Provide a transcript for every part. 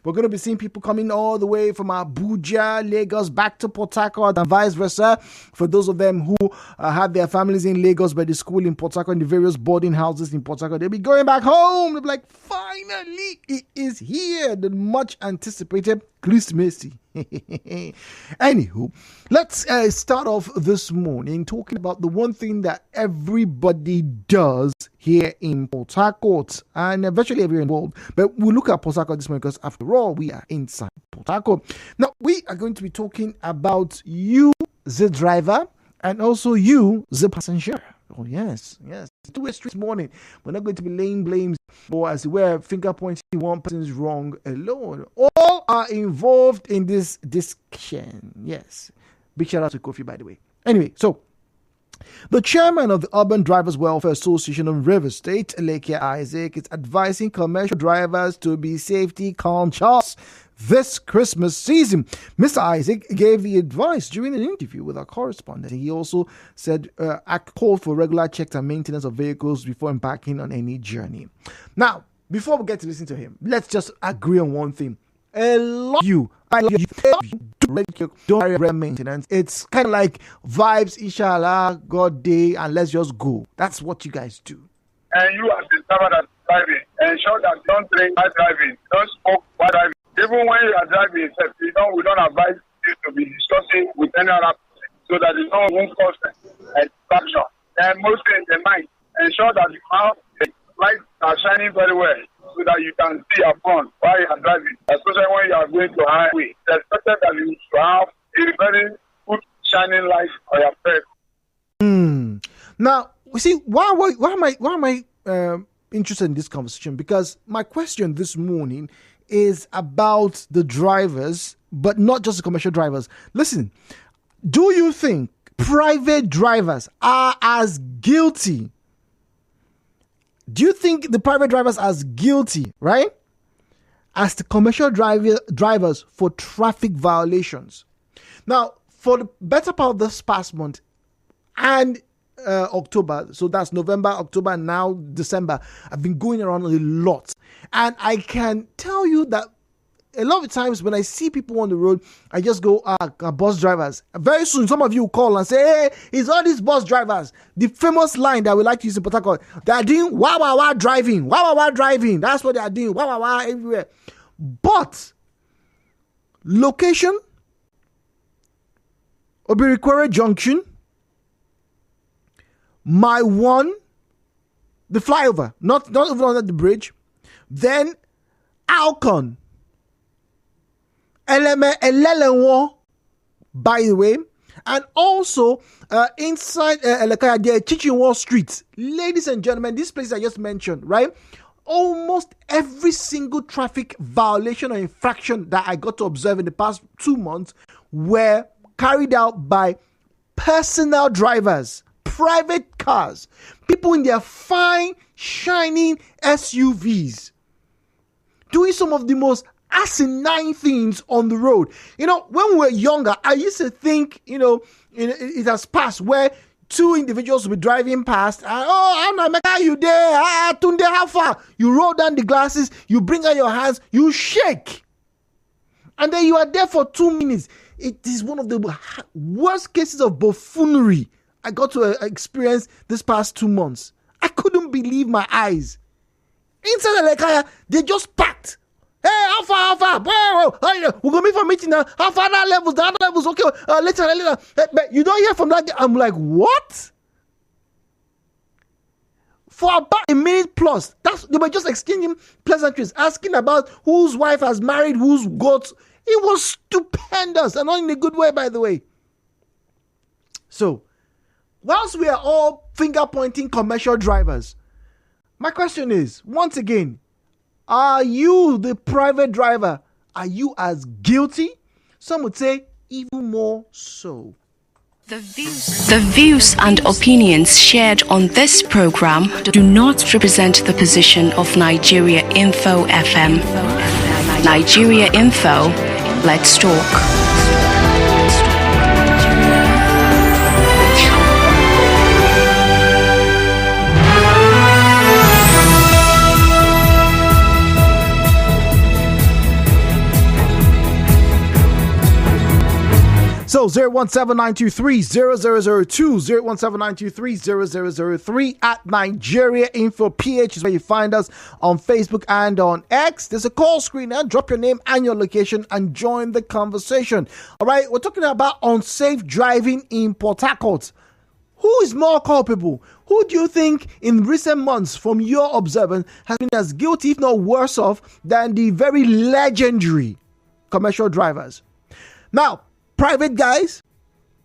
We're going to be seeing people coming all the way from Abuja, Lagos, back to Port Harcourt and vice versa. For those of them who have their families in Lagos, but the school in Port Harcourt, the various boarding houses in Port Harcourt, they'll be going back home. They'll be like, finally, it is here. The much anticipated Christmas. Anywho, let's start off this morning talking about the one thing that everybody does here in Port Harcourt and virtually everywhere in the world. But we'll look at Port Harcourt this morning because after all, we are inside Port Harcourt. Now, we are going to be talking about you, the driver, and also you, the passenger. Oh, yes. Two-way street this morning. We're not going to be laying blames or, as it were, finger pointing one person's wrong alone. All are involved in this discussion. Yes. Big shout out to Kofi, by the way. Anyway, so the chairman of the Urban Drivers Welfare Association of Rivers State, Alekia Isaac, is advising commercial drivers to be safety conscious this Christmas season. Mr. Isaac gave the advice during an interview with our correspondent. He also said called for regular checks and maintenance of vehicles before embarking on any journey. Now, before we get to listen to him, let's just agree on one thing. I love you. Don't carry maintenance. It's kind of like vibes, inshallah, God day, and let's just go. That's what you guys do. And you as the driver that's driving, ensure that you don't drink while driving, don't smoke while driving. Even when you are driving, we don't advise you to be discussing with any other person so that it won't cause a distraction. And mostly in the night, ensure that you have the lights are shining very well so that you can see your front while you are driving, especially when you are going to a highway. It's expected that you should have a very good shining light on your vehicle. Now, you see, why am I interested in this conversation? Because my question this morning is about the drivers, but not just the commercial drivers. Listen, do you think private drivers are as guilty? Do you think the private drivers are as guilty, right, as the commercial drivers for traffic violations? Now, for the better part of this past month and October, so that's November, October, and now December, I've been going around a lot. And I can tell you that a lot of times when I see people on the road, I just go, bus drivers. Very soon, some of you call and say, hey, it's all these bus drivers. The famous line that we like to use in Port Harcourt, they are doing wah driving. Wah driving. That's what they are doing. Wah everywhere. But location, Obirikwere Junction, My One, the flyover, not even under the bridge, then Alcon, Elelenwo, by the way, and also inside Elekaya, Chichinwo Street. Ladies and gentlemen, these places I just mentioned, right? Almost every single traffic violation or infraction that I got to observe in the past 2 months were carried out by personal drivers, private cars, people in their fine, shining SUVs, doing some of the most asinine things on the road. You know, when we were younger, I used to think, it has passed where two individuals will be driving past and, how you there? Tunde, how far? You roll down the glasses, you bring out your hands, you shake. And then you are there for 2 minutes. It is one of the worst cases of buffoonery I got to experience this past 2 months. I couldn't believe my eyes. Inside the Lekaya, they just packed. Hey, how far? Whoa. We're going to meet for meeting now. How far that levels? The other levels, okay. Later. But you don't hear from that. I'm like, what? For about a minute plus, they were just exchanging pleasantries, asking about whose wife has married, whose goats. It was stupendous, and not in a good way, by the way. So, whilst we are all finger-pointing commercial drivers, my question is, once again, are you, the private driver, are you as guilty? Some would say even more so. The views and opinions shared on this program do not represent the position of Nigeria Info FM. Nigeria Info, let's talk. go. 017-923-0002, 017-923-0003 at Nigeria Info PH is where you find us on Facebook and on X. There's a call screen there. Drop your name and your location and join the conversation. All right, we're talking about unsafe driving in Port Harcourt. Who is more culpable? Who do you think in recent months, from your observance, has been as guilty, if not worse off, than the very legendary commercial drivers? Now, private guys,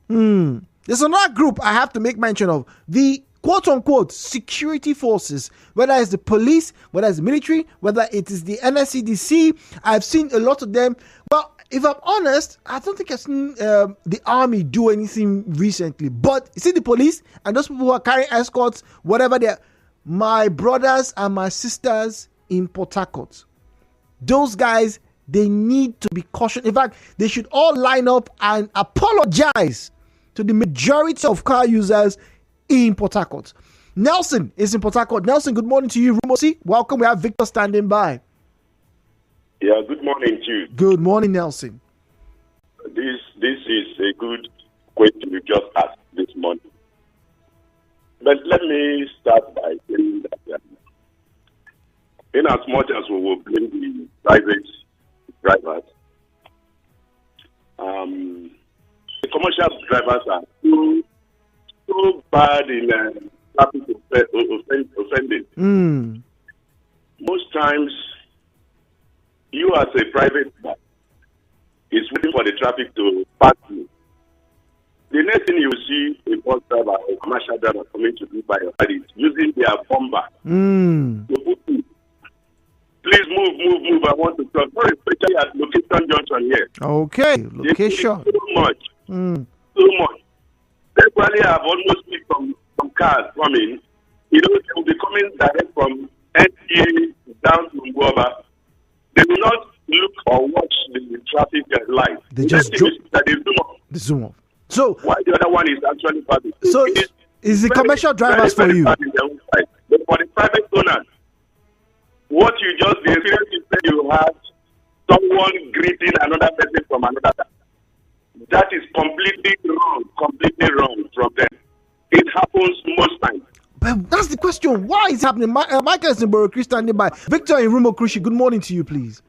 there's another group I have to make mention of. The quote-unquote security forces, whether it's the police, whether it's the military, whether it is the NSCDC. I've seen a lot of them. Well, if I'm honest, I don't think I've seen the army do anything recently. But you see the police and those people who are carrying escorts, whatever they're, my brothers and my sisters in Port Harcourt, those guys, they need to be cautioned. In fact, they should all line up and apologize to the majority of car users in Port Harcourt. Nelson is in Port Harcourt. Nelson, good morning to you. Rumosi, welcome. We have Victor standing by. Yeah, good morning to you. Good morning, Nelson. This is a good question you just asked this morning. But let me start by saying that in as much as we will blame the private drivers, the commercial drivers are so bad in traffic offending. Most times, you as a private car is waiting for the traffic to pass you. The next thing you see a bus driver or a commercial driver coming to do by your side is using their bumper to put you. Please move. I want to cross. Not especially at location junction here. Okay, location. So much. That's why I have almost seen some cars coming. You know, they will be coming direct from NTA down to Nguaba. They will not look or watch the traffic light. They just they zoom off. So why the other one is actually public. So is the commercial drivers for you? But for the private owners, what you just the experience is that you have someone greeting another person from another side. That is completely wrong from them. It happens most times. But that's the question. Why is it happening? Michael is in Borokri standing by. Victor in Rumo Krushi, good morning to you, please.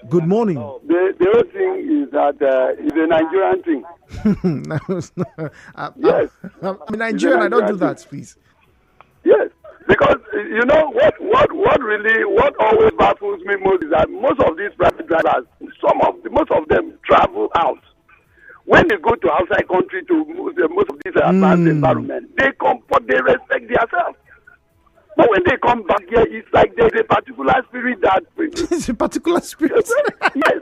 Good morning. The whole thing is that it's a Nigerian thing. Yes. I'm Nigerian. I don't do that, please. Yes. Because, you know, what always baffles me most is that most of these private drivers, most of them travel out. When they go to outside country to most of these advanced environment, they respect themselves. But when they come back here, it's like there's a particular spirit that... It's a particular spirit? Yes.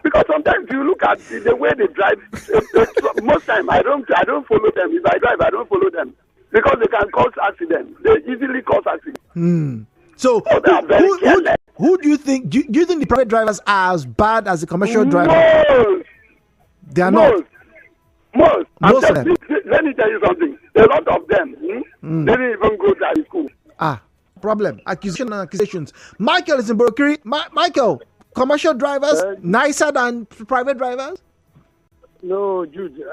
Because sometimes you look at the way they drive, most time I don't follow them. If I drive, I don't follow them. Because they can cause accidents. They easily cause accidents. So who do you think... Do you think the private drivers are as bad as the commercial drivers? They are not. Most of them. Let me tell you something. A lot of them, they didn't even go to high school. Problem. Accusations. Michael is in Borokri. Michael, commercial drivers nicer than private drivers? No, Jude.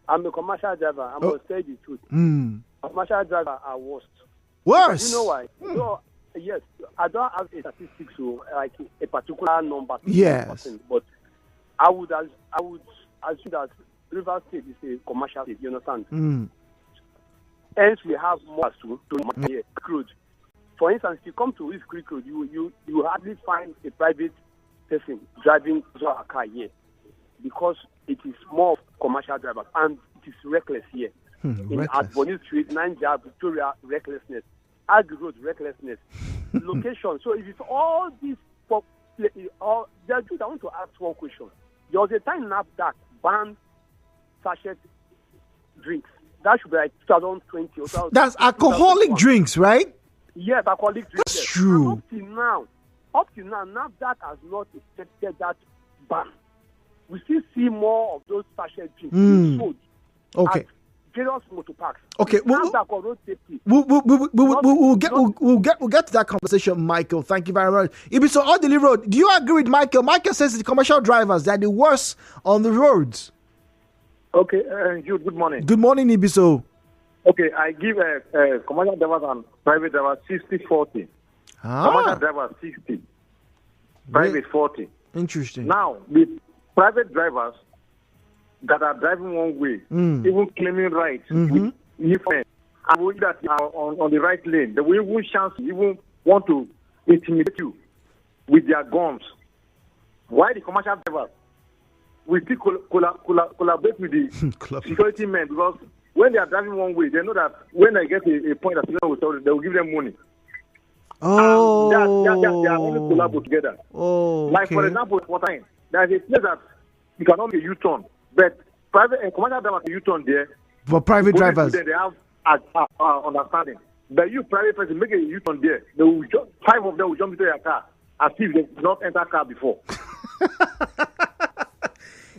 I'm a commercial driver. I must tell you the truth. Commercial drivers are worst. Worse? You know why? So, yes, I don't have a statistics, so like a particular number. Yes. But I would assume that River State is a commercial state, you understand? Hence, we have more to crude. For instance, if you come to East Creek Road, you hardly find a private person driving a car here because it is more commercial drivers and it is reckless here. At Bonny Street, Niger, Victoria, recklessness. Agri Road, recklessness. Location. So if it's all these, I want to ask one question. There was a time NAFDAC banned sachet drinks. That should be like 2020 or 2000. That's alcoholic drinks, right? Yes, alcoholic drinks. That's true. And up till now, NAFDAC has not accepted that ban. We still see more of those sachet drinks being sold at various motor parks. Okay, Road safety. we'll get to that conversation, Michael. Thank you very much. Ibiso, on the road, do you agree with Michael? Michael says the commercial drivers, they're the worst on the roads. Okay, Jude, good morning. Good morning, Ibiso. Okay, I give commercial drivers and private drivers 60-40. Commercial drivers 60, private 40. Interesting. Now, the private drivers that are driving one way, even claiming rights, with uniform, and with that on the right lane, they will even chance, even want to intimidate you with their guns. Why the commercial drivers? We still collaborate with the security men, because when they are driving one way, they know that when they get a point that they will give them money. Oh, they are only collaborate together. Oh, okay. Like for example, there is a place that you can only U-turn, but private and commercial drivers can U-turn there. For private drivers, they have understanding. But you private person make a U-turn there, they will 5 of them will jump into your car as if they did not enter car before.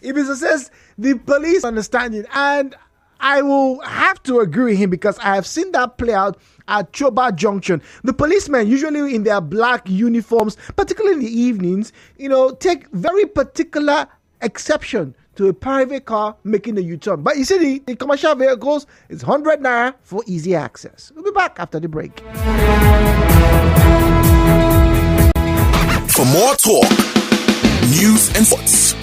Ibiza says the police understanding, and I will have to agree with him because I have seen that play out at Choba Junction. The policemen, usually in their black uniforms, particularly in the evenings, take very particular exception to a private car making a U-turn. But you see, the commercial vehicles, it's 100 naira for easy access. We'll be back after the break. For more talk, news and thoughts,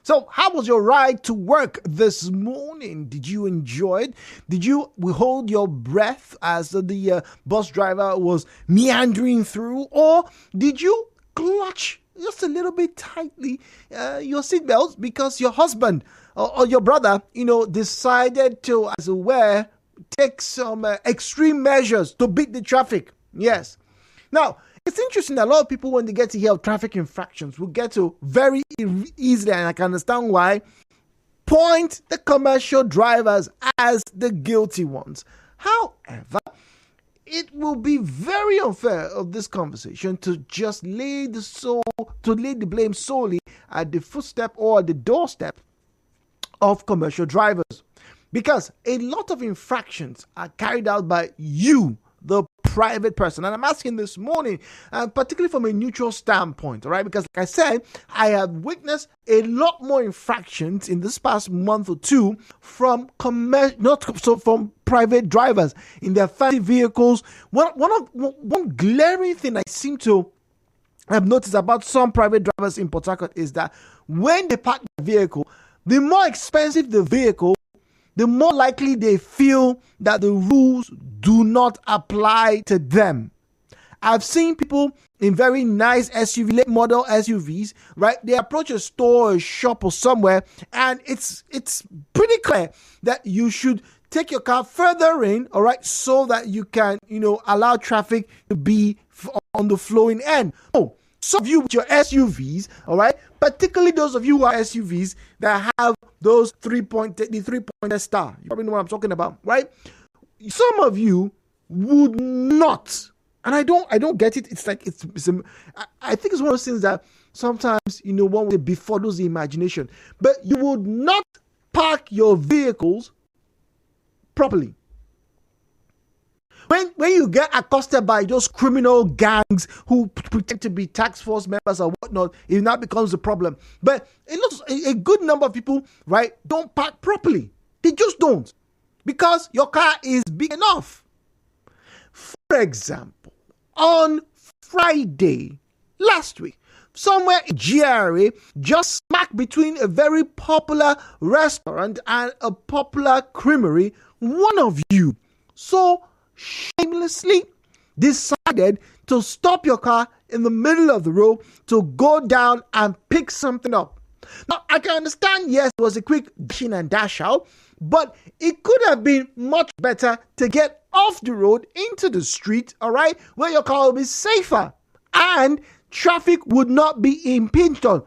So, how was your ride to work this morning? Did you enjoy it? Did you hold your breath as the bus driver was meandering through? Or did you clutch just a little bit tightly your seatbelts because your husband or your brother, decided to, as it were, take some extreme measures to beat the traffic? Yes. Now, it's interesting that a lot of people, when they get to hear of traffic infractions, will get to very easily, and I can understand why, point the commercial drivers as the guilty ones. However, it will be very unfair of this conversation to just lay the blame solely at the footstep or the doorstep of commercial drivers, because a lot of infractions are carried out by you, the private person. And I'm asking this morning, particularly from a neutral standpoint, all right? Because like I said, I have witnessed a lot more infractions in this past month or two from from private drivers in their fancy vehicles. One glaring thing I seem to have noticed about some private drivers in Port Harcourt is that when they park the vehicle, the more expensive the vehicle, the more likely they feel that the rules do not apply to them. I've seen people in very nice late model SUVs, right? They approach a store, a shop, or somewhere, and it's pretty clear that you should take your car further in, all right, so that you can, allow traffic to be on the flowing end. Oh, some of you with your SUVs, all right, particularly those of you who are SUVs that have those 3-point star. You probably know what I'm talking about, right? Some of you would not, and I don't get it. It's like I think it's one of those things that sometimes one way befuddles the imagination. But you would not park your vehicles properly. When you get accosted by those criminal gangs who pretend to be task force members or whatnot, it now becomes a problem. But a good number of people, right, don't park properly. They just don't, because your car is big enough. For example, on Friday last week, somewhere in GRA, just smack between a very popular restaurant and a popular creamery, one of you shamelessly decided to stop your car in the middle of the road to go down and pick something up. Now, I can understand, yes, it was a quick dash in and dash out, but it could have been much better to get off the road into the street, all right, where your car will be safer and traffic would not be impinged on.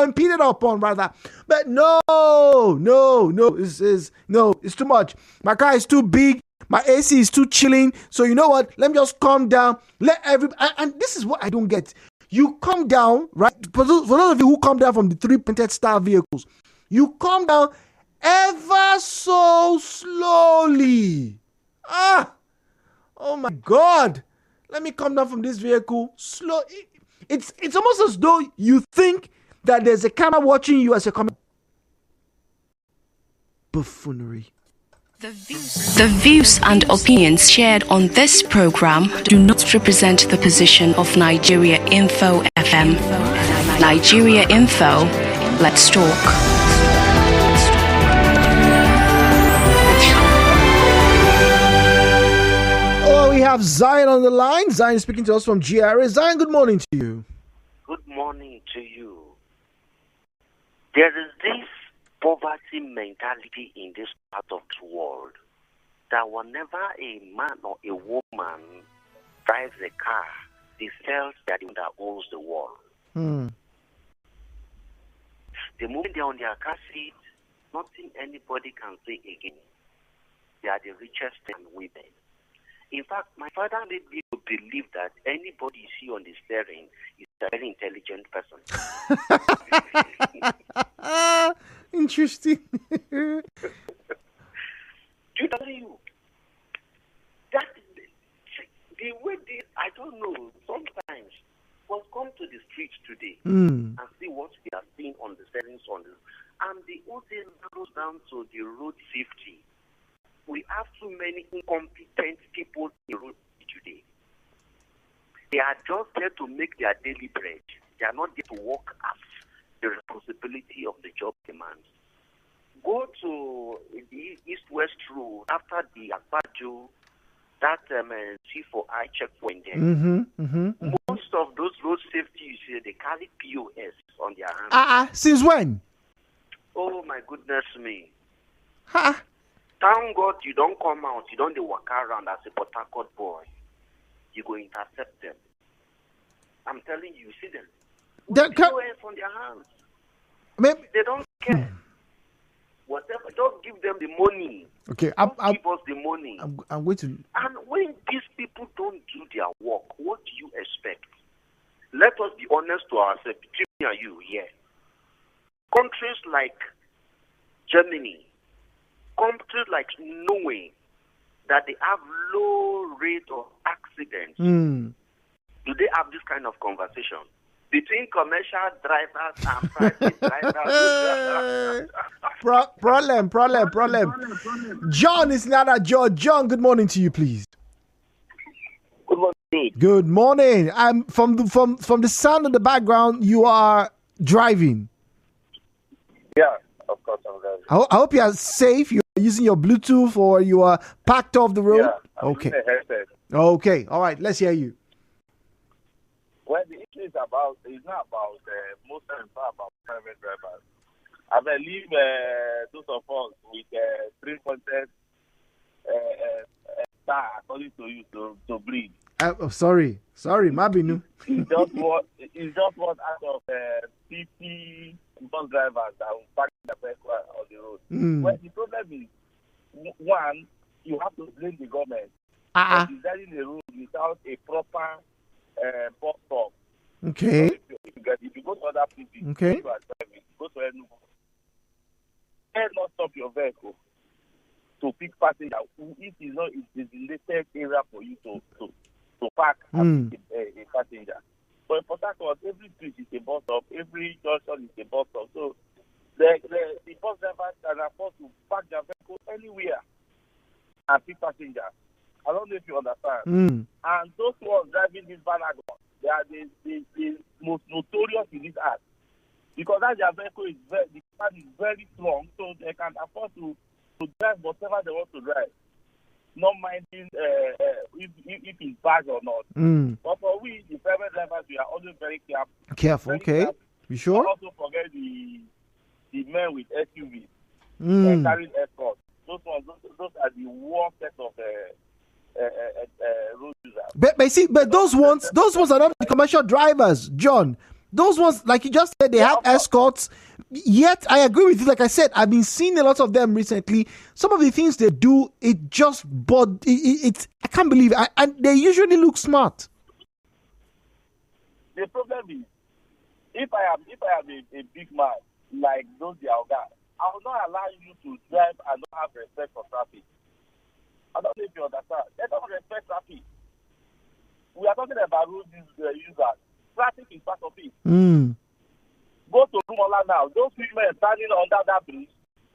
Impeded upon, rather. But no, it's too much. My car is too big. My AC is too chilling. So you know what? Let me just calm down. And this is what I don't get. You come down, right? For those of you who come down from the 3-pointed star vehicles, you come down ever so slowly. Oh my God. Let me come down from this vehicle slow. It's almost as though you think that there's a camera watching you as you're coming. Buffoonery. The views and opinions shared on this program do not represent the position of Nigeria Info FM. Nigeria Info, let's talk. We have Zion on the line. Zion is speaking to us from GRA. Zion, good morning to you. Good morning to you. There is this poverty mentality in this part of the world that whenever a man or a woman drives a car, they felt that the one that owns the world. The moment they're on their car seat, nothing anybody can say again. They are the richest and women. In fact, my father made me to believe that anybody you see on the steering is a very intelligent person. Interesting. To tell you, that the way I don't know, sometimes, but come to the streets today and see what we are seeing on the steerings on this. And the whole thing goes down to the road safety. We have too many incompetent people in the road today. They are just there to make their daily bread. They are not there to work as the responsibility of the job demands. Go to the East-West Road after the Akbajo, that C4I checkpoint there. Most of those road safety, you see, they carry POS on their hands. Since when? Oh, my goodness me. Thank God you don't come out, you don't walk around as a Port Harcourt boy. You go intercept them. I'm telling you, see them. POS on their hands. They don't care. Whatever, just give them the money. Okay, give us the money. I'm going to. And when these people don't do their work, what do you expect? Let us be honest to ourselves, between me and you here. Countries like Germany, countries like Norway, that they have low rate of accidents. Do they have this kind of conversation between commercial drivers and private drivers? Problem. John is not at George. John, good morning to you, please. Good morning. Good morning. I'm from the sound of the background. You are driving. Yeah, of course I'm driving. I hope you are safe. You are using your Bluetooth or you are packed off the road. Yeah, I'm okay. using a headset. Okay. All right. Let's hear you. Well, the issue is not about most times about private drivers. I believe those of us with 3 star according to you to breathe. Sorry, Mabinu. It's just one out of 50 bus drivers that will park their vehicle on the road. Well, the problem is, one, you have to blame the government for designing the road without a proper bus stop. Okay. So if you go to other places, you are driving, go to Enugu, not stop your vehicle to pick passengers. If it's not a designated area for you to park and pick a passenger. But in Port Harcourt, every street is a bus stop, every junction is a bus stop. So the bus drivers can afford to park their vehicle anywhere and pick passengers. I don't know if you understand. And those who are driving this Banagon, they are the most notorious in this act. Because that their vehicle is the car is very strong, so they can afford to drive whatever they want to drive, not minding if it's bad or not. But for we, the private drivers, we are always very careful. Careful, okay. You sure? Also forget the men with SUVs carrying escorts. Those are the worst set of road users. But those ones are not the commercial drivers, John. Those ones, like you just said, they have escorts. Yet, I agree with you. Like I said, I've been seeing a lot of them recently. Some of the things they do, I can't believe it. And they usually look smart. The problem is, if I am a big man like those guys, I will not allow you to drive and not have respect for traffic. I don't know if you understand. They don't respect traffic. We are talking about road users. Traffic is part of it. Go to Rumola now. Those women standing under that bridge,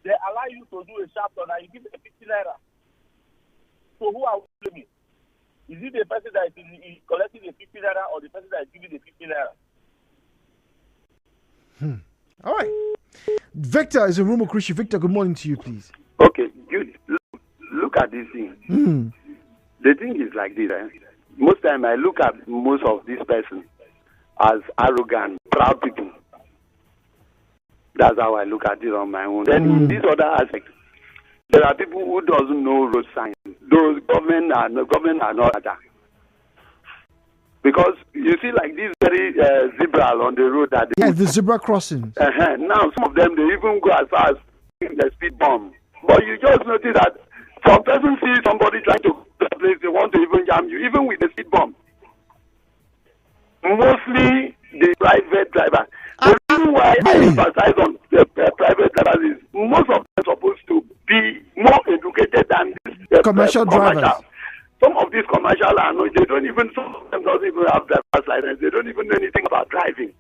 they allow you to do a sharp turn and you give them 50 naira. So who are we blaming? Is it the person that is collecting the 50 naira or the person that is giving the 50 naira? All right. Victor is in Rumo Krishi. Victor, good morning to you, please. Okay, look at this thing. The thing is like this. Most time I look at most of these persons as arrogant, proud people. That's how I look at it on my own. Then in this other aspect, there are people who doesn't know road signs. Those government are not that. Because you see, like this very zebra on the road that the zebra crossing. Now some of them they even go as far as the speed bump. But you just notice that some person sees somebody trying to go to a place, they want to even jam you, even with the speed bump. Mostly the private driver. The reason why I emphasize on the private drivers is most of them are supposed to be more educated than these commercial drivers. Some of these commercial some of them don't even have driver's license. They don't even know anything about driving.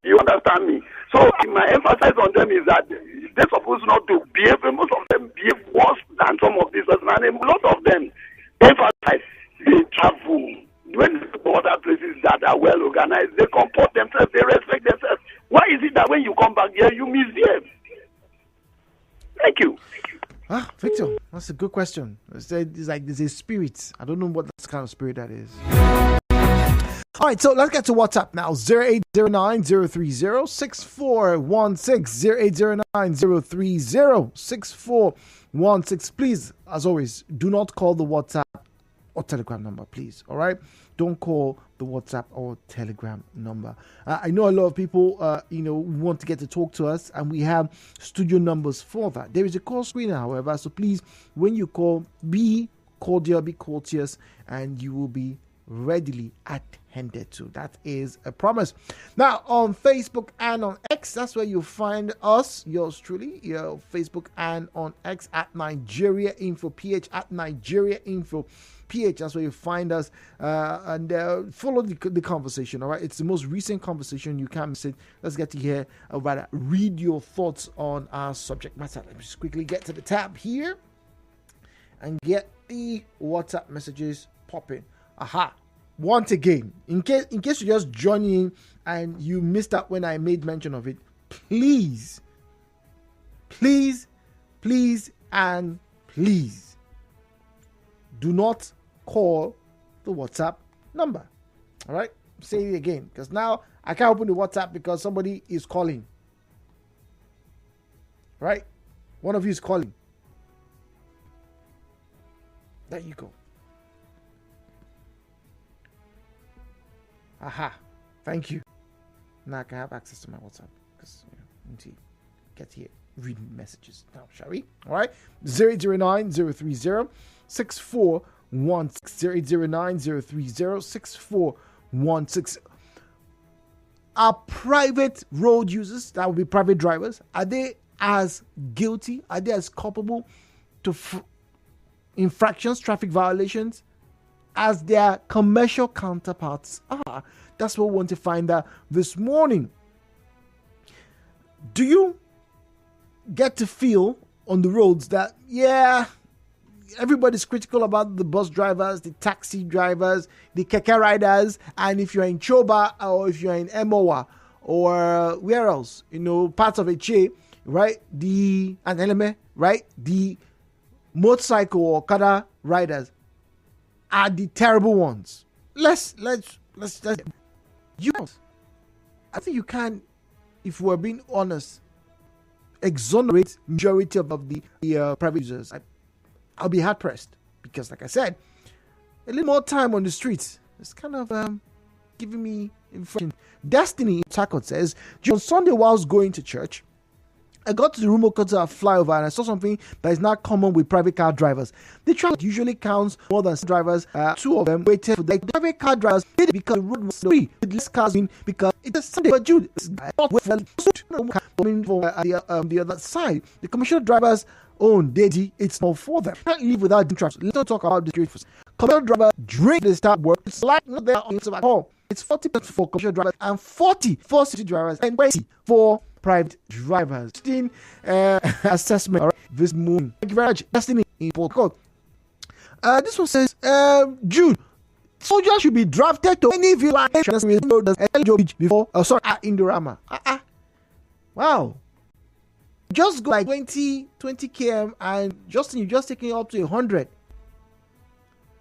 You understand me? So my emphasis on them is that they're supposed not to behave. Most of them behave worse than some of these persons. And a lot of them emphasize they travel. When they go to other places that are well organized, they comport themselves, they respect themselves. Why is it that when you come back here, you misbehave? Thank you. Victor, that's a good question. It's like there's a spirit. I don't know what kind of spirit that is. All right, so let's get to WhatsApp now. 0809-030-6416. 0809-030-6416. Please, as always, do not call the WhatsApp or Telegram number, please. All right? Don't call the WhatsApp or Telegram number. I know a lot of people, want to get to talk to us, and we have studio numbers for that. There is a call screener, however, so please, when you call, be cordial, be courteous, and you will be readily attended to. That is a promise. Now, on Facebook and on X, that's where you'll find us, yours truly, your Facebook and on X at Nigeria Info PH, at Nigeria Info PH. That's where you find us, and follow the conversation. All right, it's the most recent conversation. You can't miss it. Let's get to hear about it. Read your thoughts on our subject matter. Let me just quickly get to the tab here and get the WhatsApp messages popping. Once again, in case you just join in and you missed out when I made mention of it, please and please do not call the WhatsApp number. All right, say it again, because now I can't open the WhatsApp because somebody is calling. Right, one of you is calling. There you go. Thank you. Now I can have access to my WhatsApp because I need to get here, read messages now, shall we? All right, 0809-030-6416. 0809-030-6416. Are private road users, that would be private drivers, are they as guilty? Are they as culpable to infractions, traffic violations, as their commercial counterparts are? That's what we want to find out this morning. Do you get to feel on the roads that, everybody's critical about the bus drivers, the taxi drivers, the keke riders, and if you're in Choba or if you're in Emowa or where else, parts of Eche, right? And Eleme, right? The motorcycle or Okada riders are the terrible ones. Let's I think you can, if we're being honest, exonerate majority of the private users. I'll be hard pressed because, like I said, a little more time on the streets. It's kind of giving me information. Destiny in Harcourt says, on Sunday whilst going to church, I got to the Rumokota flyover and I saw something that is not common with private car drivers. The traffic usually counts more than drivers. Two of them waited for the private car drivers because the road was free with less cars in because it's a Sunday. But Jude, it's not coming from the other side. The commercial drivers own Deji. It's not for them. Can't live without the traffic. Let's talk about the street first. Commercial drivers drink they start work. It's like not there on at home. It's 40% for commercial drivers and 40 for city drivers and 20 for private drivers. Assessment this morning. Thank you very much. Destiny in Port Harcourt. This one says, Jude, soldiers should be drafted to any villa before. Indorama. Wow. Just go like 20 km and Justin, you're just taking up to 100.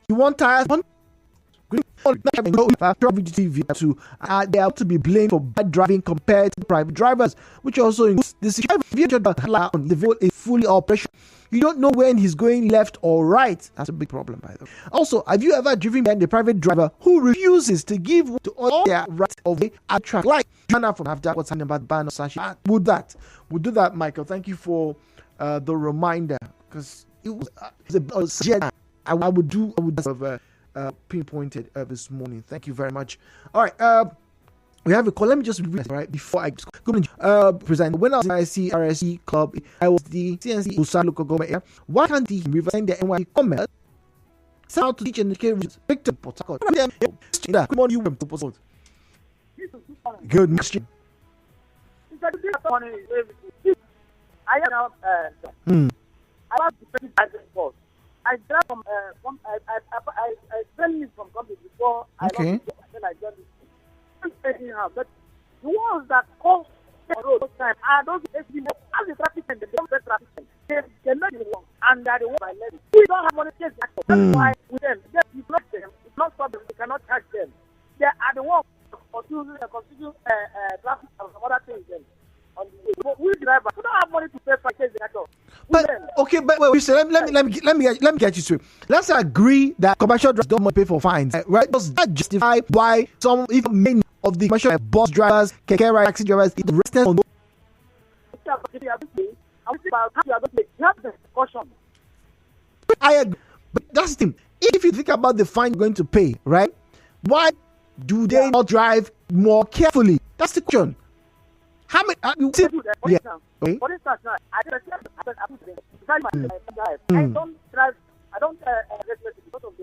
You want tires? They are to be blamed for bad driving compared to private drivers, which also includes the the vehicle is fully operational. You don't know when he's going left or right. That's a big problem, by the way. Also, have you ever driven behind a private driver who refuses to give to all their rights of way at track? Like Jana from after what's happening about ban or Sashi. We'll do that, Michael. Thank you for the reminder, because it was I would have pinpointed this morning. Thank you very much. All right, we have a call. Let me just read right before I go present. When I was in ICRSC club, I was the CNC Busan local government area. Why can't the river send the NY comment? How to teach and educate Victor Port Harcourt? Good morning, you to Port Harcourt. Good morning. I was I drive from I trained from company before. Okay. Then I joined this. But the ones that cause on road those time. And those SB, as the traffic and the traffic, they know the wrong and they are the one by levy. We don't have money to chase that. That's why with them, it's not stop them. They cannot charge them. They are the ones constituting traffic and some other things. Then on the way. But we drivers, we don't have money to pay for chase the car. But okay, but wait, let me get you straight. Let's agree that commercial drivers don't pay for fines, right? Does that justify why some, even many of the commercial bus drivers, keke taxi drivers, is resistant on? I agree, but that's the thing. If you think about the fine you're going to pay, right? Why do they not drive more carefully? That's the question. How many? For instance, I don't drive. I don't because of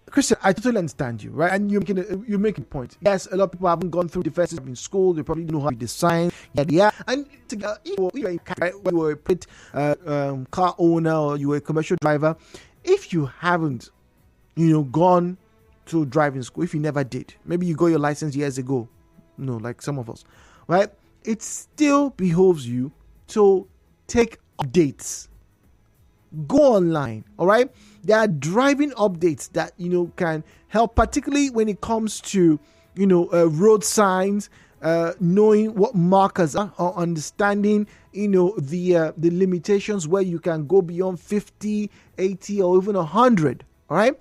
the Christian, I totally understand you, right? And you're making a point. Yes, a lot of people haven't gone through the first in school. They probably know how to design. Yeah. And when you were a pit car owner or you were a commercial driver, if you haven't, gone to driving school, if you never did, maybe you got your license years ago, like some of us, right? It still behoves you to take updates. Go online, all right? There are driving updates that can help, particularly when it comes to road signs, knowing what markers are, or understanding the limitations where you can go beyond 50, 80, or even 100. All right,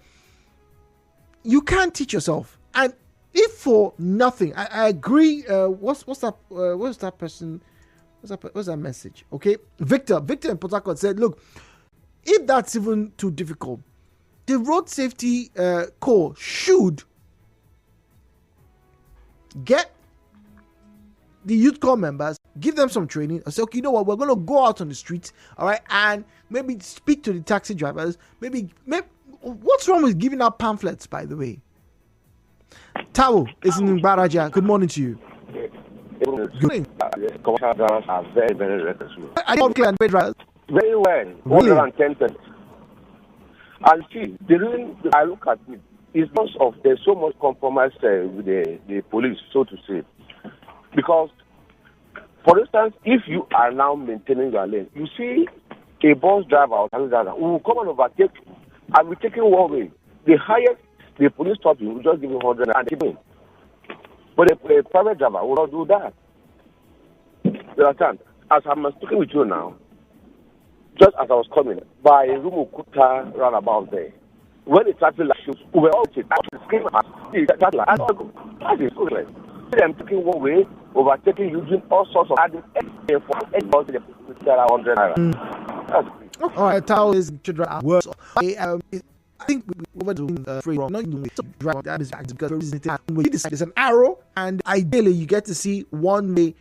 you can't teach yourself, and if for nothing, I agree. What's that? What's that person? What's that message? Okay, Victor in Port Harcourt said, look, if that's even too difficult, the road safety corps should get the youth corps members, give them some training, and say, okay, you know what, we're going to go out on the streets, all right, and maybe speak to the taxi drivers. Maybe what's wrong with giving out pamphlets, by the way? Tao is in Baraja. Good morning to you. Good morning. Commercial drivers are very, very reckless. Very well. Really? 110%. And see, the reason I look at it is because of there's so much compromise with the police, so to say. Because, for instance, if you are now maintaining your lane, you see a bus driver or taxi driver who will come and overtake and be taking one way. The highest the police stop you will just give you 100 and keep him. But a private driver will not do that. You understand? As I'm speaking with you now, just as I was coming by Rumukuta roundabout there, when the traffic light shows, we were all screaming at that is good. I'm taking one way, overtaking, using all sorts of adding for 100 naira. All right, Tao is worse. I think we were doing free wrong. Not doing drive that is because there's an arrow, and ideally you get to see one way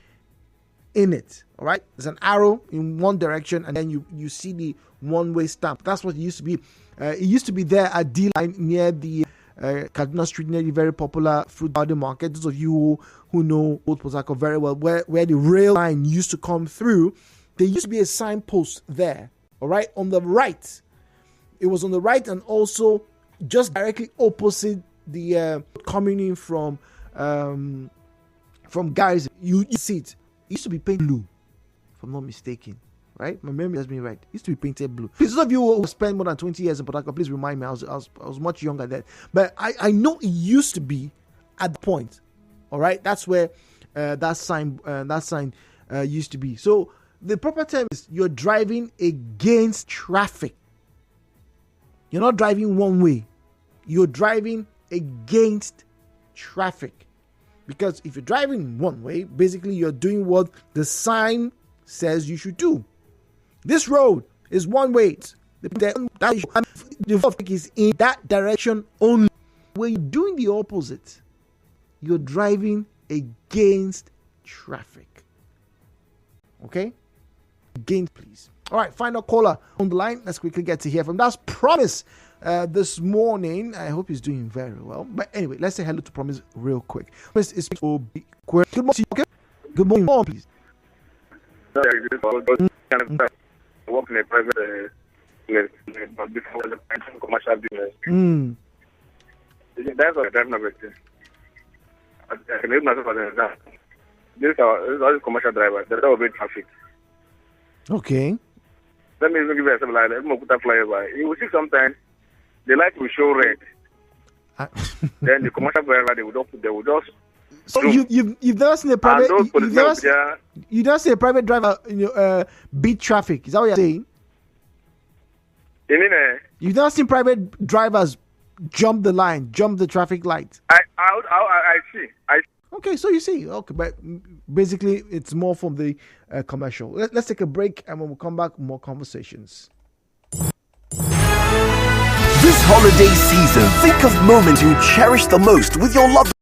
in it. All right, there's an arrow in one direction, and then you see the one-way stamp. That's what it used to be. It used to be there at D-Line near the Kaduna Street, near the very popular fruit garden market. Those of you who know Old Port Harcourt very well, where the rail line used to come through, there used to be a signpost there. All right, on the right. It was on the right, and also just directly opposite the coming in from Garrison. You see it. It used to be painted blue, if I'm not mistaken. Right? My memory has been right. It used to be painted blue. Please, those of you who spent more than 20 years in Port Harcourt, please remind me. I was much younger then. But I know it used to be at the point. All right? That's where that sign used to be. So the proper term is you're driving against traffic. You're not driving one way. You're driving against traffic. Because if you're driving one way, basically you're doing what the sign says you should do. This road is one way. The traffic is in that direction only. When you're doing the opposite, you're driving against traffic. Okay? Against, please. All right, final caller on the line. Let's quickly get to hear from. That's Promise this morning. I hope he's doing very well. But anyway, let's say hello to Promise real quick. Promise is good morning. Okay? Good morning, please. I work in a private before the commercial business. That's what I'm driving over. I can use myself as an example. This is commercial drivers. They don't obey traffic. Okay. Let me even give you an example. Like, let me put a flyover. You will see sometimes the light will show red. Then the commercial driver they will just. So you've never seen a private you've never seen a private driver beat traffic. Is that what you're saying? You mean you've never seen private drivers jump the line, jump the traffic light? I see. Okay, so you see. Okay, but basically it's more from the commercial. Let's take a break, and when we come back, more conversations. This holiday season, think of moments you cherish the most with your loved